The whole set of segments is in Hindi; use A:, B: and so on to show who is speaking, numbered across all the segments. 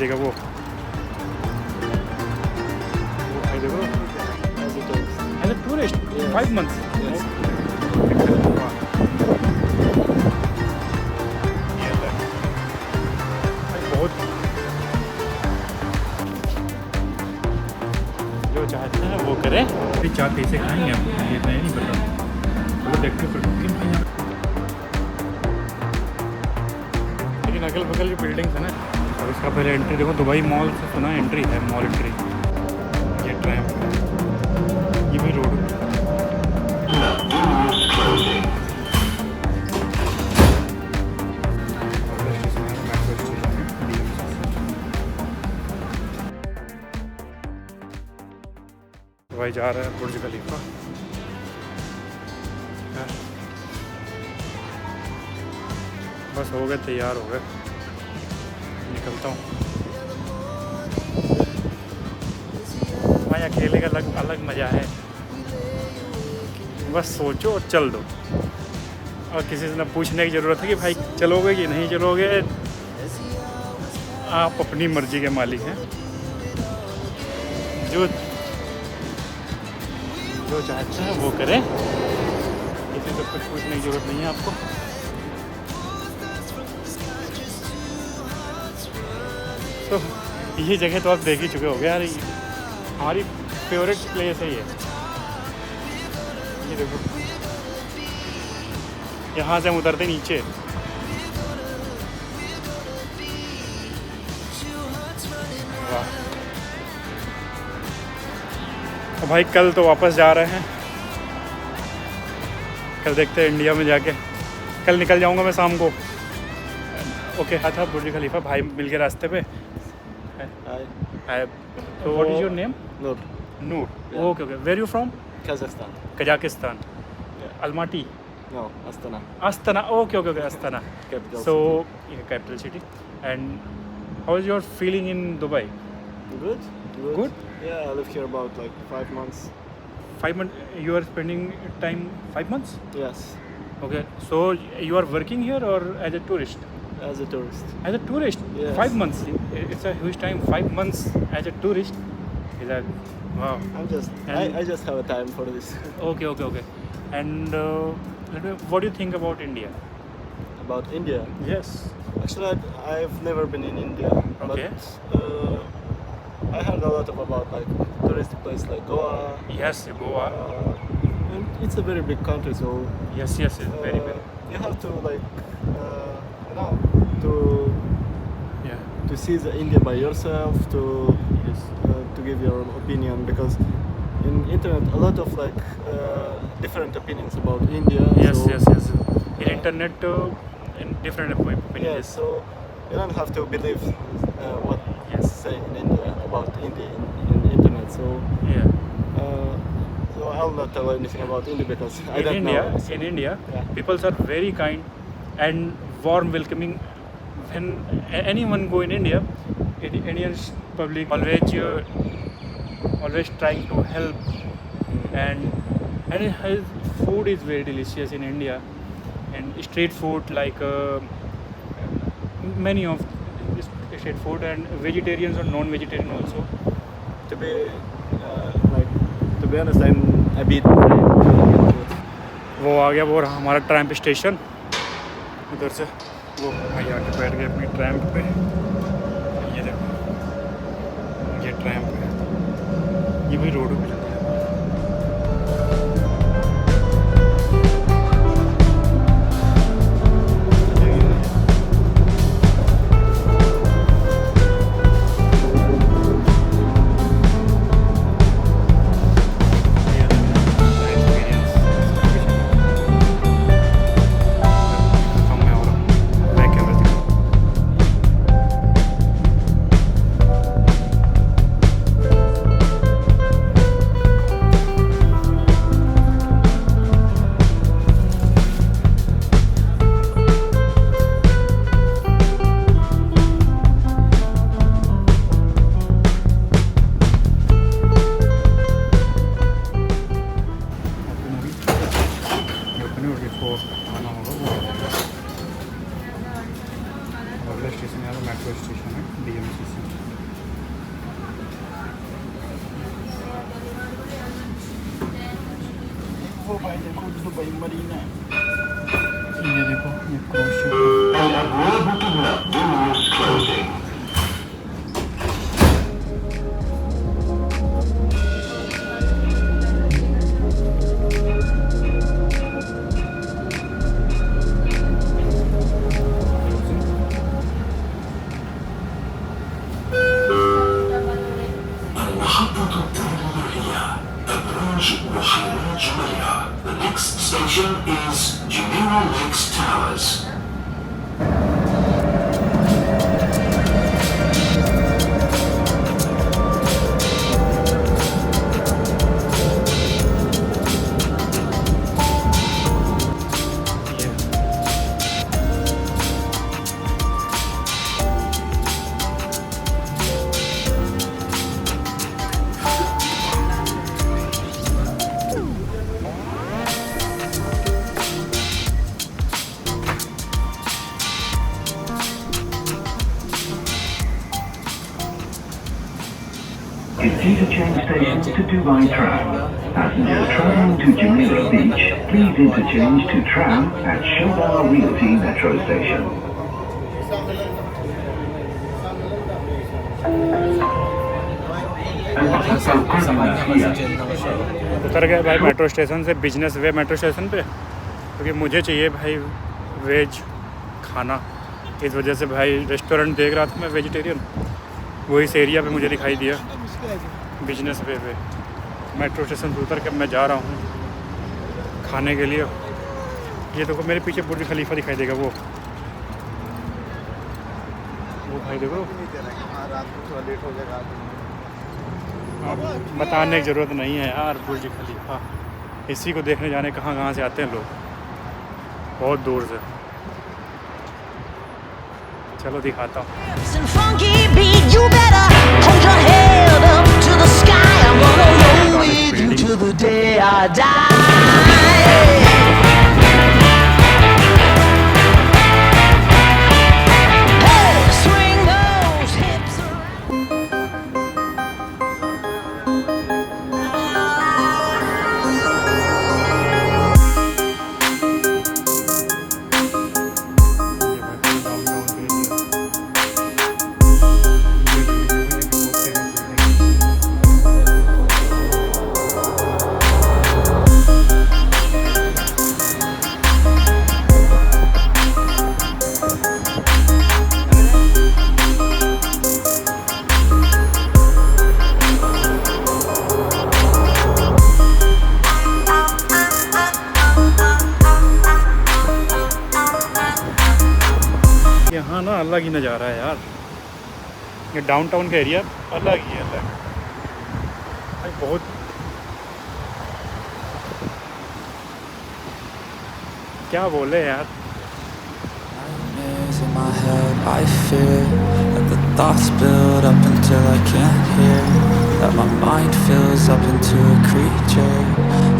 A: देखो वो भाई देखो एज अ टूरिस्ट 5 months बहुत जो चाहते हैं वो करें। चाय कैसे खाएंगे हम ये मैं नहीं पता, चलो देखते फिर। लेकिन अगल बगल जो बिल्डिंग्स है ना, और इसका पहले एंट्री देखो, दुबई मॉल से सुना एंट्री है, मॉल एंट्री। ये ट्रैम, ये भी रोड। भाई जा रहा है बुर्ज खलीफा। बस हो गए, तैयार हो गए, निकलता हूँ। भाई अकेले का अलग अलग मज़ा है, बस सोचो और चल दो, और किसी से ना पूछने की ज़रूरत है कि भाई चलोगे कि नहीं चलोगे। आप अपनी मर्ज़ी के मालिक हैं, जो चाहते हैं वो करें, किसी से कुछ पूछने की ज़रूरत नहीं है आपको। तो ये जगह तो आप देख ही चुके हो गए यार, हमारी फेवरेट प्लेस है ये देखो। यहाँ से हम उतरते नीचे, वाह। भाई कल तो वापस जा रहे हैं, कल देखते हैं इंडिया में जाके, कल निकल जाऊंगा मैं शाम को। ओके हाँ था बुर्ज खलीफा, भाई मिल के रास्ते पे। तो what is your name?
B: Noor.
A: Noor, okay okay. Where you from?
B: Kazakhstan.
A: Kazakhstan. Almaty?
B: No, Astana.
A: Astana, okay okay okay, Astana।
B: Capital
A: So
B: city.
A: yeah, capital city. And how is your feeling in Dubai?
B: Good.
A: Good?
B: Yeah, I live here about like 5 months.
A: 5 months. You are spending time 5 months?
B: Yes,
A: Okay. So you are working here or as a tourist?
B: as a tourist.
A: As a tourist?
B: Yes.
A: 5 months. It's a huge time. 5 months as a tourist. Is that wow?
B: I just have a time for this.
A: Okay, okay, okay. And what do you think about India?
B: About India.
A: Yes.
B: Actually, I've never been in India.
A: Okay.
B: But I heard a lot about like touristic place like Goa.
A: Yes, Goa.
B: And it's a very big country, so
A: Yes, yes, it's very big.
B: you have to like to
A: Yeah.
B: to see the India by yourself,
A: Yes.
B: to give your opinion, because in internet a lot of like different opinions about India.
A: Yes,
B: so,
A: yes, yes. In internet, in different
B: Yeah,
A: opinions.
B: so you don't have to believe what
A: Yes.
B: say in India about India in internet. So
A: Yeah.
B: so I'll not tell anything about India because I
A: In
B: don't
A: India,
B: know.
A: in India,
B: Yeah.
A: people are very kind and warm welcoming. When anyone go in India, Indians public always trying to help, and it has, food is very delicious in India, and street food like many of street food, and vegetarians or non-vegetarian also.
B: To be honest, I'm a bit afraid.
A: वो आ गया, वो रहा हमारा ट्रैम स्टेशन। उधर से वो भाई आके बैठ गए अपनी ट्रैम पे। ये देखो, ये ट्रैम पे, ये भी रोड पे चलती है।
B: भाई देखो दुबई मरीना है।
A: ये देखो ये crochet
C: The next station is Jumeirah Lakes Towers. It's interchange station to Dubai Tram. Passengers traveling to Jumeirah Beach, please interchange to tram at Shobha Realty Metro Station.
A: उतर गए भाई मेट्रो स्टेशन से बिजनेस वे मेट्रो स्टेशन पे, क्योंकि मुझे चाहिए भाई वेज खाना। इस वजह से भाई रेस्टोरेंट देख रहा था मैं वेजिटेरियन, वो इस एरिया पे मुझे दिखाई दिया बिजनेस वे पे। मेट्रो स्टेशन से उतर के मैं जा रहा हूँ खाने के लिए। ये देखो मेरे पीछे बुर्ज खलीफा दिखाई देगा, वो भाई देखो। अब बताने की ज़रूरत नहीं है यार, बुर्ज खलीफा इसी को देखने जाने कहाँ से आते हैं लोग, बहुत दूर से। चलो दिखाता हूँ। यहाँ ना अलग ही नज़ारा है यार, ये डाउनटाउन का एरिया अलग ही है, अलग भाई बहुत। क्या बोले यार।
D: I fear that the thoughts build up until I can't hear, that my mind fills up into a creature,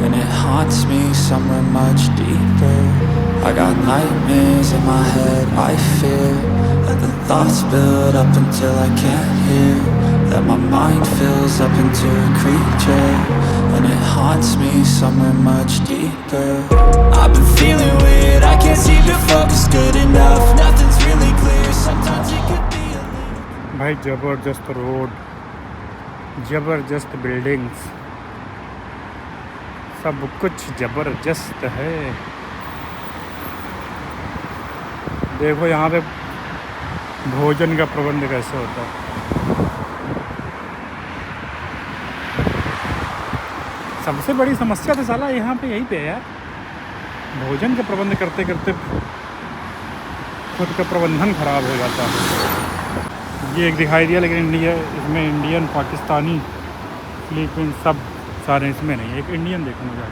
D: and it haunts me somewhere much deeper. I got nightmares in my head, I fear that the thoughts build up until I can't hear, that my mind fills up into a creature, and it haunts me somewhere much deeper. I've been feeling weird, I can't seem to focus good enough, nothing's really clear, sometimes it could be a little...
A: भाई ज़बरदस्त रोड, ज़बरदस्त बिल्डिंग्स, सब कुछ ज़बरदस्त है। देखो यहाँ पे भोजन का प्रबंध कैसे होता है। सबसे बड़ी समस्या तो साला यहाँ पे यहीं पे है यार, भोजन का प्रबंध करते करते खुद का प्रबंधन खराब हो जाता है। ये एक दिखाई दिया, लेकिन इसमें इंडियन, पाकिस्तानी, फिलीपीन सब सारे इसमें नहीं, एक इंडियन देखने जाए।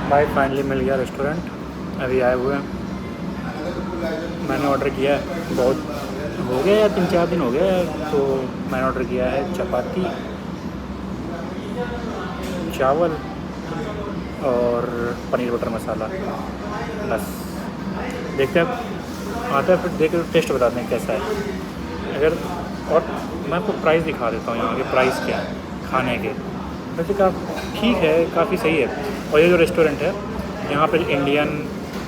A: भाई फाइनली मिल गया रेस्टोरेंट, अभी आए हुए हैं। मैंने ऑर्डर किया है, बहुत हो गया या 3-4 दिन हो गया, तो मैंने ऑर्डर किया है चपाती, चावल और पनीर बटर मसाला। बस देखते हैं, आता है फिर देख टेस्ट बताते हैं कैसा है। अगर और मैं आपको प्राइस दिखा देता हूँ यहाँ के प्राइस क्या है खाने के। वैसे ठीक है, काफ़ी सही है। और ये जो रेस्टोरेंट है यहाँ पे इंडियन,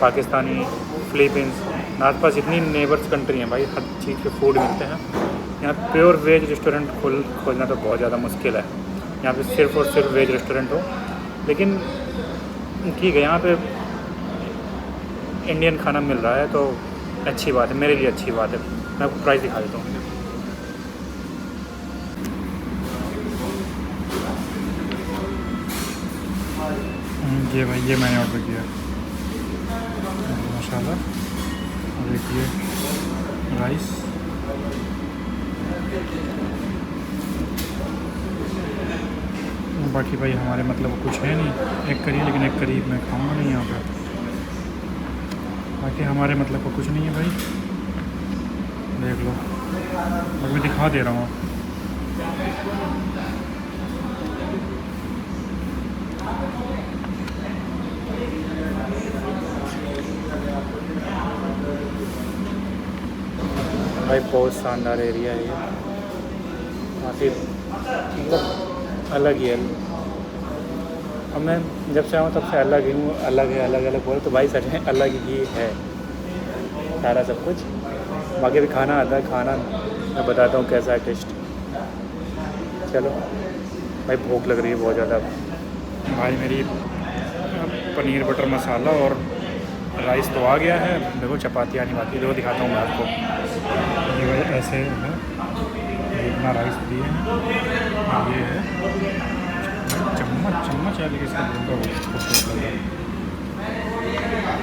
A: पाकिस्तानी, फिलीपींस, आसपास जितनी नेबर्स कंट्री हैं भाई, हर चीज़ के फूड मिलते हैं यहाँ। प्योर वेज रेस्टोरेंट खोजना तो बहुत ज़्यादा मुश्किल है यहाँ पे, सिर्फ़ और सिर्फ वेज रेस्टोरेंट हो। लेकिन ठीक है, यहाँ पे इंडियन खाना मिल रहा है तो अच्छी बात है, मेरे लिए अच्छी बात है। मैं आपको प्राइस दिखा देता हूँ। ये भाई, ये मैंने ऑर्डर किया मसाला, देखिए राइस, बाकी भाई हमारे मतलब कुछ है नहीं। एक करी, लेकिन एक करी मैं खाऊंगा नहीं यहाँ पे। बाकी हमारे मतलब को कुछ नहीं है भाई, देख लो। अब मैं दिखा दे रहा हूँ। भाई बहुत शानदार एरिया है ये, काफ़ी मतलब अलग ही है। अब मैं जब से आऊँ तब से अलग ही हूँ, अलग है, अलग अलग बोले तो भाई सच में अलग ही है सारा सब कुछ। बाकी भी खाना आता है, खाना मैं बताता हूँ कैसा है टेस्ट। चलो भाई, भूख लग रही है बहुत ज़्यादा। भाई मेरी पनीर बटर मसाला और राइस तो आ गया है, देखो चपाती आनी बाकी, देखो दिखाता हूँ मैं आपको। ये भाई ऐसे है, इतना राइस दिए हैं, ये है चम्मच है, लेकिन इसका खूबसूरत लग रहा है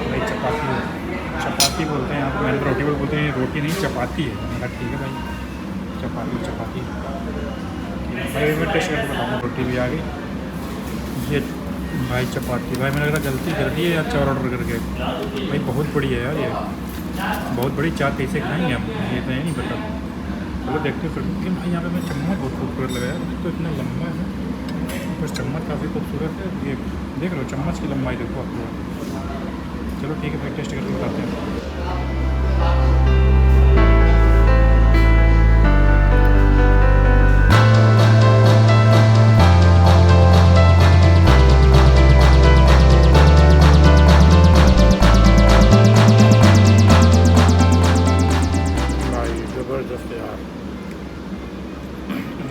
A: भाई। चपाती बोलते हैं यहाँ पर, मैंने रोटी बोलते हैं, रोटी नहीं चपाती है। मेरा ठीक है भाई, चपाती भाई। मैं टेस्ट करके बताऊँगा। रोटी भी आ गई, ये भाई चपाती। भाई मैंने लग रहा गलती कर दी है यार, 4 ऑर्डर करके। भाई बहुत बड़ी है यार, ये बहुत बड़ी। 4 कैसे खाएंगे हम, ये तो नहीं पता। चलो देखते फिर। लेकिन भाई यहाँ पे मैं चम्मच बहुत खूबसूरत लगा यार, तो इतना लंबा है बस, चम्मच काफ़ी खूबसूरत है। ये देख रहे हो चम्मच की लंबाई, देखो आप लोग। चलो ठीक है भाई, टेस्ट करके बताते हैं।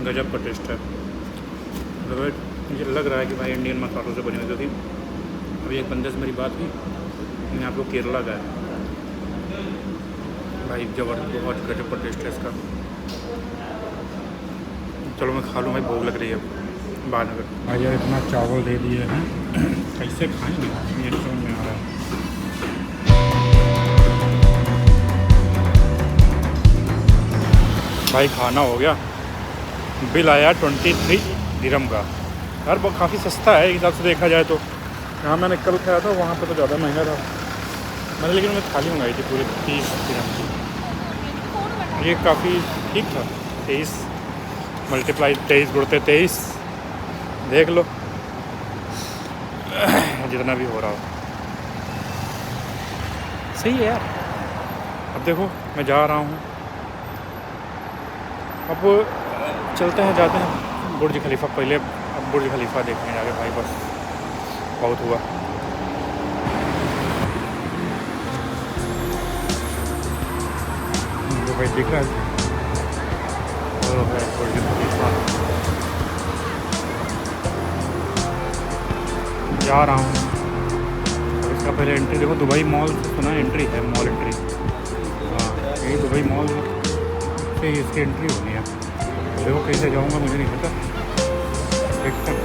A: गजब का टेस्ट है। मुझे लग रहा है कि भाई इंडियन मसालों से बनी हुई, क्योंकि अभी एक बंदे से मेरी बात हुई, मैं आप लोग केरला का है भाई, जबरदस्त, बहुत गजब का टेस्ट है इसका। चलो मैं खा लूँ भाई, भूख लग रही है बाद में। भाई यार इतना चावल दे दिए हैं, कैसे खाएंगे ये समझ में आ रहा है। भाई खाना हो गया, बिल आया 23 दिरहम का यार, वो काफ़ी सस्ता है एक हिसाब से देखा जाए तो। यहाँ मैंने कल खाया था, वहाँ पे तो ज़्यादा महंगा था मैंने, लेकिन मैं थाली मंगाई थी पूरे 30 दिरहम की। ये काफ़ी ठीक था। 23 मल्टीप्लाई 23 गुणते 23, देख लो जितना भी हो रहा हो सही है यार। अब देखो मैं जा रहा हूँ, अब चलते हैं, जाते हैं बुर्ज खलीफा। पहले अब बुर्ज खलीफा देखने जाके भाई, बस बहुत हुआ। जो भाई दिख रहा है वो है बुर्ज खलीफा। जा रहा हूँ। अब इसका पहले एंट्री देखो, दुबई मॉल से सुना एंट्री है, मॉल एंट्री। हाँ, यही दुबई मॉल से इसकी एंट्री होनी है। देखो कैसे जाऊँगा मुझे नहीं पता, देखते हैं,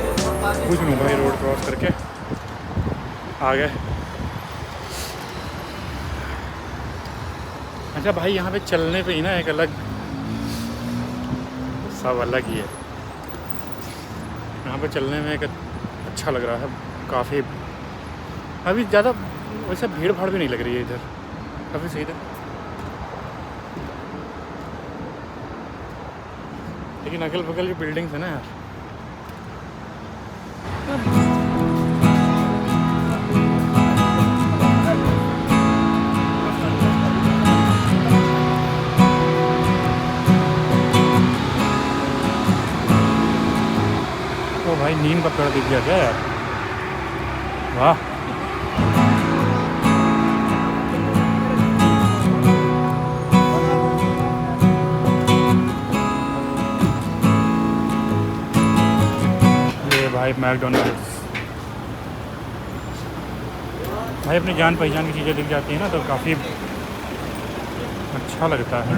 A: पूछ लूँ भाई। रोड क्रॉस करके आ गए। अच्छा भाई, यहाँ पे चलने पे ही ना एक अलग, सब अलग ही है। यहाँ पे चलने में एक अच्छा लग रहा है काफ़ी। अभी ज़्यादा वैसे भीड़ भाड़ भी नहीं लग रही है इधर, काफ़ी सही था। लेकिन अगल बगल की बिल्डिंग्स है ना यार, का पेड़ दिख गया क्या यार? वाह, ये भाई मैकडोनल्ड्स। भाई अपनी जान पहचान की चीज़ें दिख जाती हैं ना तो काफ़ी अच्छा लगता है।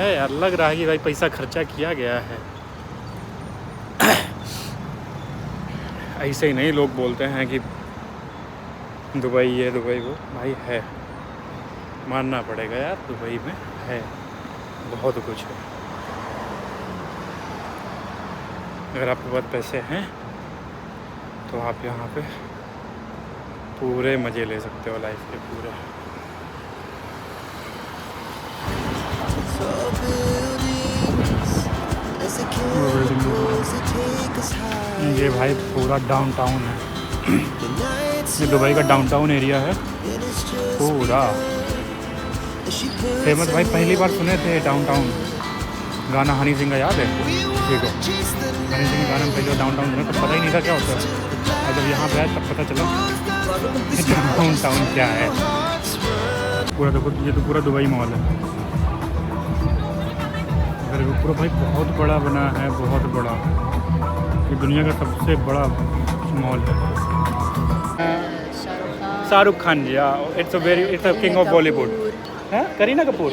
A: यार लग रहा है कि भाई पैसा खर्चा किया गया है। ऐसे ही नहीं लोग बोलते हैं कि दुबई ये दुबई वो, भाई है, मानना पड़ेगा यार, दुबई में है बहुत कुछ है। अगर आपके पास पैसे हैं तो आप यहाँ पे पूरे मज़े ले सकते हो लाइफ के पूरे। ये भाई पूरा डाउनटाउन है। ये दुबई का डाउनटाउन एरिया है पूरा फेमस। भाई पहली बार सुने थे डाउनटाउन, गाना हनी सिंह का याद है? ठीक है, हनी सिंह का गाना में पहले डाउनटाउन सुना तो पता ही नहीं था क्या होता है, और जब यहाँ पे आए तब पता चला डाउनटाउन क्या है। पूरा देखो, ये तो पूरा दुबई मॉल है। अगर पूरा भाई बहुत बड़ा बना है, बहुत बड़ा। ये दुनिया का सबसे बड़ा मॉल है। Shahrukh Khan ji, it's a king of Bollywood है, करीना कपूर।